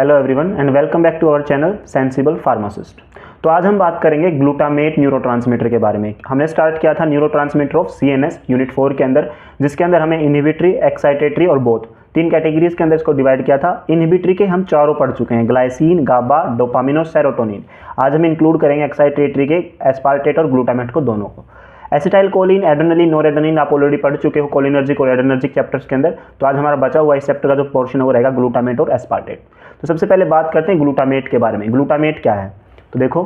Hello everyone and welcome back to our channel sensible pharmacist. तो आज हम बात करेंगे ग्लूटामेट न्यूरोट्रांसमीटर के बारे में। हमने स्टार्ट किया था न्यूरोट्रांसमीटर ऑफ सीएनएस यूनिट 4 के अंदर, जिसके अंदर हमें इनहिबिटरी, एक्साइटेटरी और बोथ तीन कैटेगरीज के अंदर इसको डिवाइड किया था। इनहिबिटरी के हम चारों पढ़ चुके हैं, ग्लाइसिन, गाबा, डोपामिन और सेरोटोनिन। आज हम इंक्लूड करेंगे एक्साइटेटरी के एस्पार्टेट और ग्लूटामेट को, दोनों को। एसिटाइल कोलिन, एड्रेनलिन, नोरेड्रेनालिन आप ऑलरेडी पढ़ चुके हो कोलिनर्जिक और एड्रेनर्जिक चैप्टर्स के अंदर। तो आज हमारा बचा हुआ इस चैप्टर का जो पोर्शन है वो रहेगा ग्लूटामेट और एस्पार्टेट। तो सबसे पहले बात करते हैं ग्लूटामेट के बारे में। ग्लूटामेट क्या है? तो देखो,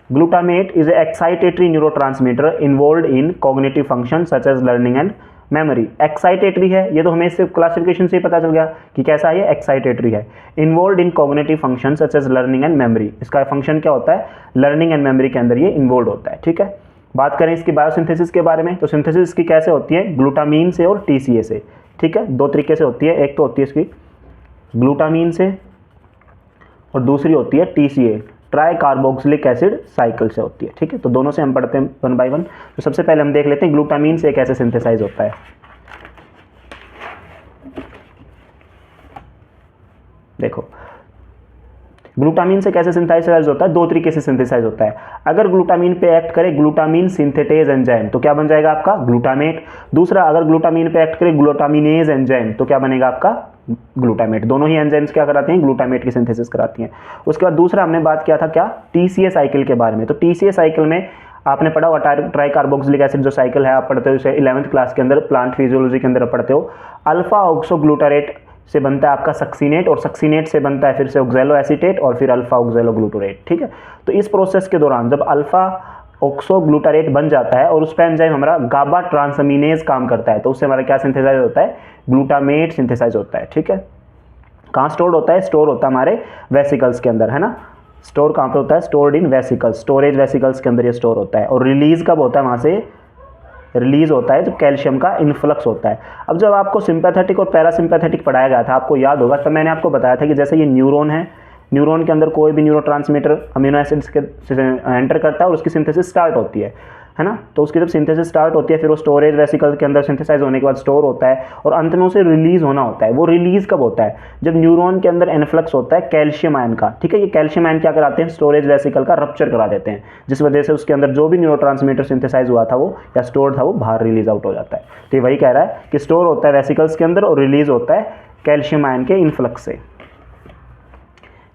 glutamate is a excitatory neurotransmitter involved in cognitive function such as learning and memory. Excitatory है, ये तो हमें इससे क्लासिफिकेशन से ही पता चल गया कि कैसा है, एक्साइटेटरी है। Involved in cognitive function such as learning and memory, इसका फंक्शन क्या होता है? लर्निंग एंड मेमोरी के अंदर ये इन्वॉल्व होता है। ठीक है, बात करें इसकी बायोसिंथेसिस के बारे में, तो सिंथेसिस इसकी कैसे होती है? ग्लूटामीन से और टीसीए से। ठीक है, दो तरीके से होती है, एक तो होती है इसकी ग्लूटामीन से और दूसरी होती है TCA, try carboxylic acid cycle से होती है। ठीक है, तो दोनों से हम पढ़ते हैं वन बाय वन। तो सबसे पहले हम देख लेते हैं ग्लूटामीन से कैसे सिंथेसाइज होता है। देखो, ग्लूटामीन से कैसे सिंथेसाइज होता है? दो तरीके से सिंथेसाइज होता है। अगर ग्लूटामीन पे एक्ट करे ग्लूटामीन सिंथेटेज एंजाइम तो क्या बन जाएगा आपका? ग्लूटामेट। दूसरा, अगर ग्लूटामीन पे एक्ट करे ग्लूटामिनेज एंजाइम तो क्या बनेगा आपका? ग्लूटामेट। दोनों ही एंजाइम्स क्या कराते हैं? ग्लूटामेट की सिंथेसिस कराती हैं। उसके बाद दूसरा हमने बात किया था क्या? टीसीए साइकिल के बारे में। तो टीसीए साइकिल में आपने पढ़ा हुआ ट्राई कार्बोक्सिलिक एसिड जो साइकिल है, आप पढ़ते हो इसे 11th क्लास के अंदर, प्लांट फिजियोलॉजी के अंदर पढ़ते हो। अल्फा ऑक्सोग्लूटारेट से बनता है आपका सक्सीनेट, और सक्सीनेट से बनता है फिर से ऑक्सैलो एसीटेट और फिर अल्फा ऑक्सैलो ग्लूटारेट। ठीक है, तो इस प्रोसेस के दौरान जब अल्फा ऑक्सोग्लूटारेट बन जाता है और उस पर एंजाइम हमारा गाबा ट्रांसअमीनेज काम करता है, तो उससे हमारा क्या सिंथेसाइज होता है? ग्लूटामेट सिंथेसाइज होता है। ठीक है, कहाँ स्टोर होता है? स्टोर होता है हमारे वेसिकल्स के अंदर, है ना। स्टोर कहाँ पे होता है? Stored in vesicles, storage vesicles के अंदर ये स्टोर होता है। और रिलीज कब होता है? वहाँ से रिलीज होता है जब कैल्शियम का इन्फ्लक्स होता है। अब जब आपको सिंपैथेटिक और पैरासिम्पैथेटिक पढ़ाया गया था, आपको याद होगा, तब मैंने आपको बताया था कि जैसे ये न्यूरॉन है, न्यूरॉन के अंदर कोई भी न्यूरोट्रांसमीटर अमीनो एसिड्स के एंटर करता है और उसकी सिंथेसिस स्टार्ट होती है ना। तो उसकी जब सिंथेसिस स्टार्ट होती है फिर वो स्टोरेज वेसिकल के अंदर सिंथेसाइज होने के बाद स्टोर होता है और अंत में उसे रिलीज होना होता है। वो रिलीज कब होता है? जब न्यूरॉन के अंदर इन्फ्लक्स होता है कैल्शियम आयन का। ठीक है, ये कैल्शियम आयन क्या कराते हैं? स्टोरेज वेसिकल का रप्चर करा देते हैं, जिस वजह से उसके अंदर जो भी न्यूरोट्रांसमीटर सिंथेसाइज हुआ था वो या स्टोर था वो बाहर रिलीज आउट हो जाता है। तो ये वही कह रहा है कि स्टोर होता है वेसिकल्स के अंदर और रिलीज होता है कैल्शियम आयन के इन्फ्लक्स से।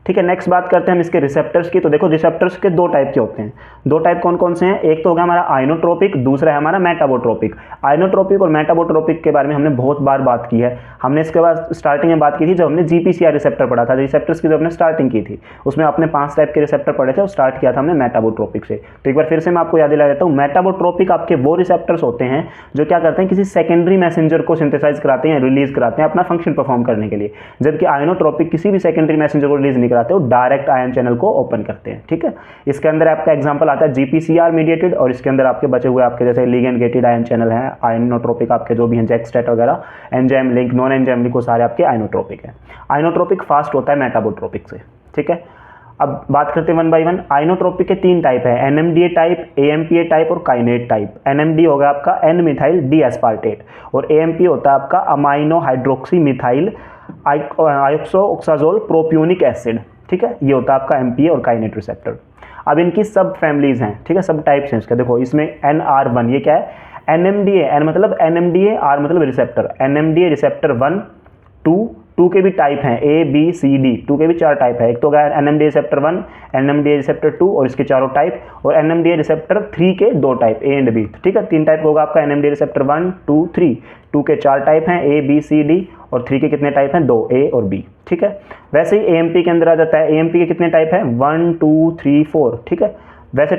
ठीक है, नेक्स्ट बात करते हैं हम इसके रिसेप्टर्स की। तो देखो, रिसेप्टर्स के दो टाइप के होते हैं। दो टाइप कौन कौन से हैं? एक तो होगा हमारा आइनोट्रोपिक, दूसरा है हमारा मेटाबोट्रोपिक। आइनोट्रोपिक और मेटाबोट्रोपिक के बारे में हमने बहुत बार बात की है। हमने इसके बाद स्टार्टिंग में बात की थी जब हमने जीपीसीआर रिसेप्टर पढ़ा था, रिसेप्टर्स की जब हमने स्टार्टिंग की थी उसमें आपने 5 टाइप के रिसेप्टर पढ़े थे और स्टार्ट किया था हमने मेटाबोट्रोपिक से। तो एक बार फिर से मैं आपको याद दिला देता हूँ, मेटाबोट्रोपिक आपके वो रिसेप्टर्स होते हैं जो क्या करते हैं? किसी सेकेंडरी मैसेंजर को सिंथेसाइज कराते हैं, रिलीज कराते हैं अपना फंक्शन परफॉर्म करने के लिए। जबकि आइनोट्रोपिक किसी भी सेकेंडरी मैसेंजर को रिलीज नहीं कराते, वो डायरेक्ट आयन चैनल को ओपन करते हैं। ठीक है, इसके अंदर आपका एग्जांपल आता है जीपीसीआर मीडिएटेड, और इसके अंदर आपके बचे हुए आपके जैसे लिगेंड गेटेड आयन चैनल हैं आइनोट्रोपिक आपके जो भी हैं, जेक्सटेट वगैरह, enzyme link, non enzyme link, वो सारे आपके आइनोट्रोपिक हैं। आइनोट्रोपिक फास्ट होता है मेटाबोट्रोपिक से। ठीक है, अब बात करते हैं वन बाय वन। आइनोट्रोपिक के 3 टाइप है, एनएमडीए टाइप, एएमपीए टाइप और काइनेट टाइप। एनएमडी होगा आपका एन मिथाइल डी एस्पार्टेट और एएमपी होता है आपका amino hydroxy methyl isoxazole propionic acid. ठीक है, ये होता है आपका एमपीए और काइनेट रिसेप्टर। अब इनकी सब फैमिलीज हैं, ठीक है, सब टाइप्स हैं इसके। देखो, इसमें NR1 ये क्या है? एनएमडीए, एन मतलब एनएमडीए, आर मतलब रिसेप्टर। एनएमडीए रिसेप्टर 1, 2 के भी टाइप हैं, A B C D, 2 के भी 4 टाइप है। एक तो होगा एनएमडीए रिसेप्टर 1, एनएमडीए रिसेप्टर 2 और इसके चारों टाइप, और एनएमडीए रिसेप्टर 3 के 2 टाइप, A एंड B। ठीक है, 3 टाइप होगा आपका एनएमडीए रिसेप्टर 1, 2, 3। 2 के 4 टाइप हैं, A B C D, और 3 के कितने टाइप हैं? 2, A और B। ठीक है, वैसे ही AMP के अंदर आ जाता है। AMP के कितने टाइप हैं? 1, 2, 3, 4। ठीक है, वैसे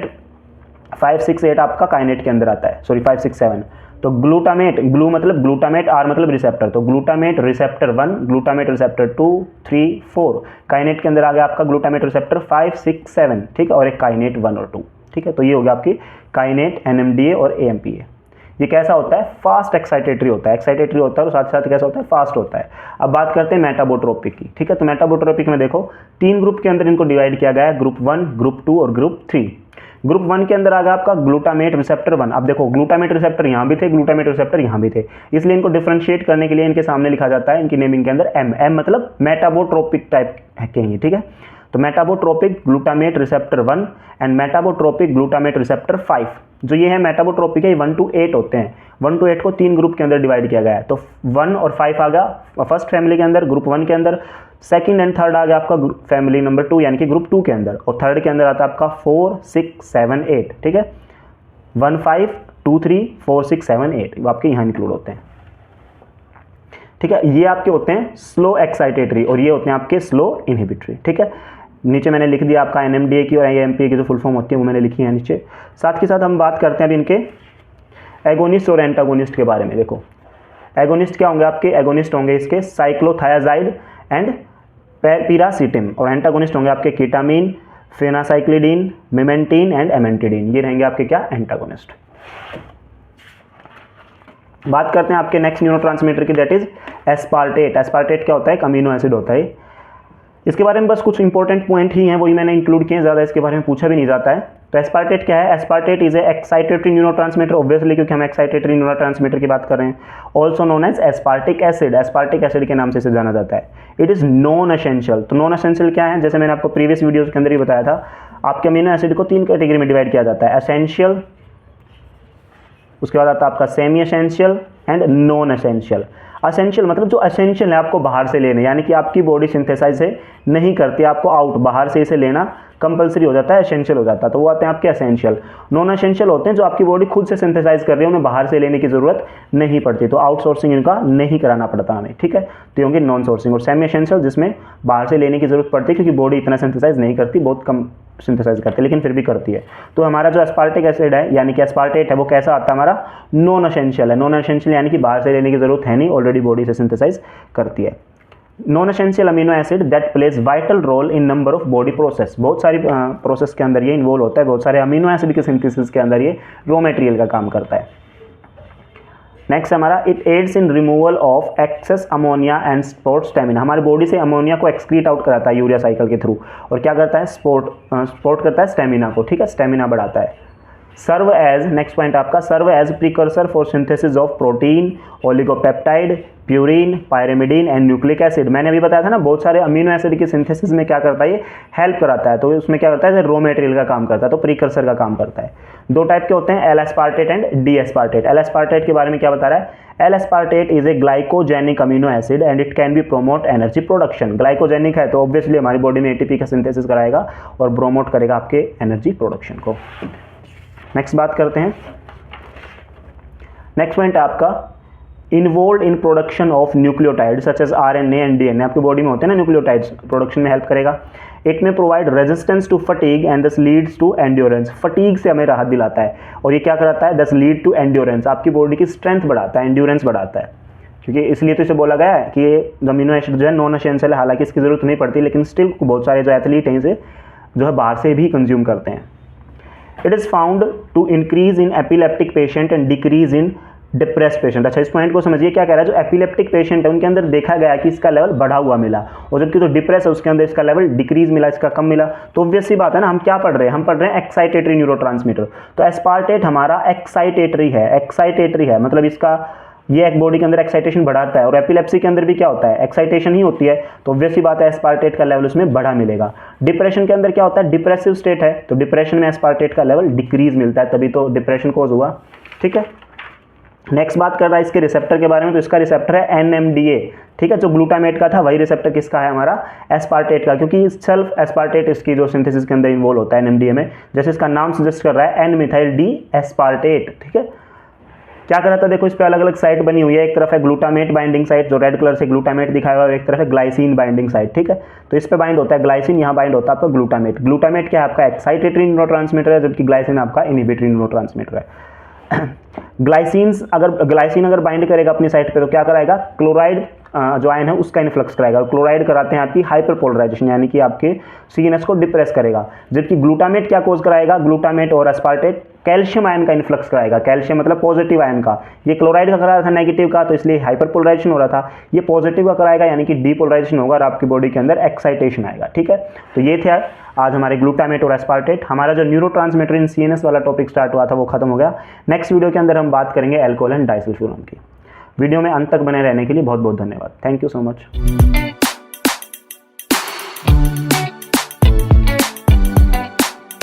5, 6, 8 आपका काइनेट के अंदर आता है, सॉरी 5, 6, 7। तो ग्लूटामेट, ग्लू मतलब ग्लूटामेट, आर मतलब रिसेप्टर, तो ग्लूटामेट रिसेप्टर 1, ग्लूटामेट रिसेप्टर 2, 3, 4। काइनेट के अंदर आ गया आपका ग्लूटामेट रिसेप्टर 5, 6, 7। ठीक है, और एक काइनेट 1 और 2। ठीक है, तो ये हो गया आपकी काइनेट, एनएमडीए और एएमपीए। ये कैसा होता है? फास्ट एक्साइटेटरी होता है। एक्साइटेटरी होता है और साथ साथ कैसा होता है? फास्ट होता है। अब बात करते हैं मेटाबोट्रोपिक की। ठीक है, तो मेटाबोट्रोपिक में देखो 3 ग्रुप के अंदर इनको डिवाइड किया गया है, ग्रुप 1, ग्रुप 2 और ग्रुप 3। ग्रुप 1 के अंदर आ गया आपका ग्लूटामेट रिसेप्टर 1। अब देखो ग्लूटामेट रिसेप्टर यहाँ भी थे, ग्लूटामेट रिसेप्टर यहाँ भी थे, इसलिए इनको डिफरेंशिएट करने के लिए इनके सामने लिखा जाता है इनकी नेमिंग के अंदर एम। एम मतलब मेटाबोट्रोपिक टाइप के हैं, ठीक है। तो metabotropic glutamate receptor 1 and metabotropic glutamate receptor 5। जो ये है मेटाबोट्रोपिक है, 1 to 8 होते हैं। 1 to 8 को 3 ग्रुप के अंदर डिवाइड किया गया है। तो 1 और 5 आ गया फर्स्ट फैमिली के अंदर, ग्रुप 1 के अंदर। सेकंड एंड थर्ड आ गया आपका फैमिली नंबर 2 यानी कि ग्रुप 2 के अंदर, और थर्ड के अंदर आता है आपका 4, 6, 7, 8, ठीक है। 1, 5, 2, 3, 4, 6, 7, 8 वो आपके यहाँ इंक्लूड होते हैं, ठीक है। ये आपके होते हैं स्लो एक्साइटेटरी और ये होते हैं आपके स्लो इनहिबिटरी, ठीक है। नीचे मैंने लिख दिया आपका NMDA की और AMPA की जो फुल फॉर्म होती है वो मैंने लिखी है नीचे। साथ के साथ हम बात करते हैं अभी इनके एगोनिस्ट और एंटागोनिस्ट के बारे में। देखो एगोनिस्ट क्या होंगे आपके, एगोनिस्ट होंगे इसके साइक्लोथायाजाइड एंड पिरासिटिन, और एंटागोनिस्ट होंगे आपके कीटामीन, फेनासाइक्लिडीन, मेमेंटीन एंड एमेंटिडीन। ये रहेंगे आपके क्या, एंटागोनिस्ट। बात करते हैं आपके नेक्स्ट न्यूरोट्रांसमीटर की, दैट इज एस्पार्टेट। एस्पार्टेट क्या होता है, एक अमीनो एसिड होता है। इसके बारे में बस कुछ इंपॉर्टेंट पॉइंट ही हैं, वही मैंने इंक्लूड किए, ज़्यादा इसके बारे में पूछा भी नहीं जाता है। तो एस्पार्टेट क्या है, aspartate is a excitatory neurotransmitter, obviously क्योंकि हम एक्साइटेटरी न्यूरोट्रांसमीटर की बात कर रहे हैं। Also known as aspartic acid, aspartic acid के नाम से इसे जाना जाता है। It is non essential. तो नॉन एसेंशियल क्या है, जैसे मैंने आपको प्रीवियस वीडियोज़ के अंदर ही बताया था, आपके अमीनो एसिड को 3 कैटेगरी में डिवाइड किया जाता है, एसेंशियल, उसके बाद आता है आपका semi essential and non essential. Essential मतलब जो एसेंशियल है आपको बाहर से लेने, यानी कि आपकी बॉडी सिंथेसाइज से नहीं करती, आपको आउट बाहर से इसे लेना कंपलसरी हो जाता है, एसेंशियल हो जाता है, तो वो आते हैं आपके एसेंशियल। नॉन एसेंशियल होते हैं जो आपकी बॉडी खुद से सिंथेसाइज कर रही है, उन्हें बाहर से लेने की जरूरत नहीं पड़ती, तो आउटसोर्सिंग इनका नहीं कराना पड़ता हमें, ठीक है। तो ये होंगे नॉन सोर्सिंग। और सेमी एसेंशियल जिसमें बाहर से लेने की जरूरत पड़ती है क्योंकि बॉडी इतना सिंथेसाइज नहीं करती, बहुत कम सिंथेसाइज करती है, लेकिन फिर भी करती है। तो हमारा जो एस्पार्टिक एसिड है यानी कि एस्पार्टेट है, वो कैसा आता है, हमारा नॉन एसेंशियल है। नॉन एसेंशियल यानी कि बाहर से लेने की जरूरत है नहीं, ऑलरेडी बॉडी से सिंथेसाइज करती है। Non essential amino acid that plays vital role in number of body process, बहुत सारी प्रोसेस के अंदर ये इन्वॉल्व होता है, बहुत सारे अमीनो एसिड के सिंथेसिस के अंदर ये रॉ मटेरियल का काम करता है। नेक्स्ट हमारा it aids in removal of excess ammonia and sport stamina, हमारी बॉडी से अमोनिया को एक्सक्रीट आउट कराता है यूरिया साइकिल के थ्रू, और क्या करता है, स्पोर्ट करता है स्टेमिना को, ठीक है, स्टेमिना बढ़ाता है। सर्व एज, नेक्स्ट पॉइंट आपका, serve as precursor for synthesis of protein, oligopeptide, purine, pyrimidine and nucleic acid. मैंने अभी बताया था ना, बहुत सारे अमीनो एसिड की सिंथेसिस में क्या करता है, ये हेल्प कराता है, तो उसमें क्या करता है, रॉ मटेरियल का काम करता है, तो प्रीकर्सर का काम करता है। 2 टाइप के होते हैं, L aspartate and D aspartate. L aspartate के बारे में क्या बता रहा है, L aspartate is a glycogenic amino acid and it can be promote energy production. Glycogenic है तो ऑब्वियसली हमारी बॉडी में एटीपी का सिंथेसिस कराएगा और प्रोमोट करेगा आपके एनर्जी प्रोडक्शन को। नेक्स्ट बात करते हैं, नेक्स्ट पॉइंट आपका involve in production of nucleotide such as RNA and DNA। आपकी बॉडी में होते हैं ना न्यूक्लियोटाइड्स, प्रोडक्शन में हेल्प करेगा। It may provide resistance to fatigue and thus leads to endurance. Fatigue से हमें राहत दिलाता है और ये क्या कराता है, दस लीड टू एंड्योरेंस, आपकी बॉडी की स्ट्रेंथ बढ़ाता है, एंड्योरेंस बढ़ाता है, क्योंकि इसलिए तो इसे बोला गया है कि ये अमीनो एसिड जो है नॉन एसेंशियल है, हालांकि इसकी जरूरत नहीं पड़ती, लेकिन स्टिल बहुत सारे जो एथलीट हैं इसे जो है बाहर से भी कंज्यूम करते हैं। It is found to increase in epileptic patient and decrease in depress patient. अच्छा, इस पॉइंट को समझिए, क्या कह रहा है, जो एपिलेप्टिक पेशेंट है उनके अंदर देखा गया कि इसका लेवल बढ़ा हुआ मिला, और जबकि जो डिप्रेस है उसके अंदर इसका लेवल डिक्रीज मिला, इसका कम मिला। तो ऑब्वियस सी बात है ना, हम क्या पढ़ रहे हैं, हम पढ़ रहे हैं एक्साइटेटरी न्यूरोट्रांसमीटर। तो एस्पार्टेट हमारा एक्साइटेटरी है, एक्साइटेटरी है मतलब इसका ये एक बॉडी के अंदर एक्साइटेशन बढ़ाता है, और एपिलेप्सी के अंदर भी क्या होता है, एक्साइटेशन ही होती है, तो ऑब्वियस सी बात है एस्पार्टेट का लेवल उसमें बढ़ा मिलेगा। डिप्रेशन के अंदर क्या होता है, डिप्रेसिव स्टेट है, तो डिप्रेशन में एस्पार्टेट का लेवल डिक्रीज मिलता है, तभी तो डिप्रेशन कोज हुआ, ठीक है। नेक्स्ट बात कर रहा है इसके रिसेप्टर के बारे में, तो इसका रिसेप्टर है NMDA, ठीक है। जो ग्लूटामेट का था वही रिसेप्टर किसका है, हमारा एस्पार्टेट का, क्योंकि सेल्फ एस्पार्टेट इसकी जो सिंथेसिस के अंदर इन्वॉल्व होता है NMDA में, जैसे इसका नाम सजेस्ट कर रहा है N-मिथाइल D एस्पार्टेट, ठीक है। क्या कर रहा था, देखो इस पे अलग अलग साइट बनी हुई है, एक तरफ है ग्लूटामेट बाइंडिंग साइट जो रेड कलर से ग्लूटामेट दिखाया हुआ है, और एक तरफ है ग्लाइसिन बाइंडिंग साइट, ठीक है। तो इस पे बाइंड होता है ग्लाइसिन, यहाँ बाइंड होता है आपका ग्लूटामेट। ग्लूटामेट क्या है, आपका एक्साइटेटरी न्यूरोट्रांसमीटर है, जबकि ग्लाइसिन आपका इनहिबिटरी न्यूरोट्रांसमीटर है। ग्लाइसिन अगर बाइंड करेगा अपनी साइट पे तो क्या कराएगा, क्लोराइड जो आयन है उसका इन्फ्लक्स कराएगा। क्लोराइड कराते हैं आपकी हाइपरपोलराइजेशन, यानी कि आपके CNS को डिप्रेस करेगा। जबकि ग्लूटामेट क्या कोज कराएगा, ग्लूटामेट और एस्पार्टेट कैल्शियम आयन का इन्फ्लक्स कराएगा। कैल्शियम मतलब पॉजिटिव आयन का, ये क्लोराइड का करा रहा था नेगेटिव का, तो इसलिए हाइपरपोलराइजेशन हो रहा था। ये पॉजिटिव का कराएगा यानी कि डीपोलराइजेशन होगा और आपकी बॉडी के अंदर एक्साइटेशन आएगा। ठीक है, तो ये थे आज हमारे ग्लूटामेट और एस्पार्टेट। हमारा जो न्यूरोट्रांसमीटर इन CNS वाला टॉपिक स्टार्ट हुआ था वो खत्म हो गया। नेक्स्ट वीडियो के अंदर हम बात करेंगे अल्कोहल एंड डाइसल्फ्यूरॉन की। वीडियो में अंत तक बने रहने के लिए बहुत बहुत धन्यवाद। Thank you so much.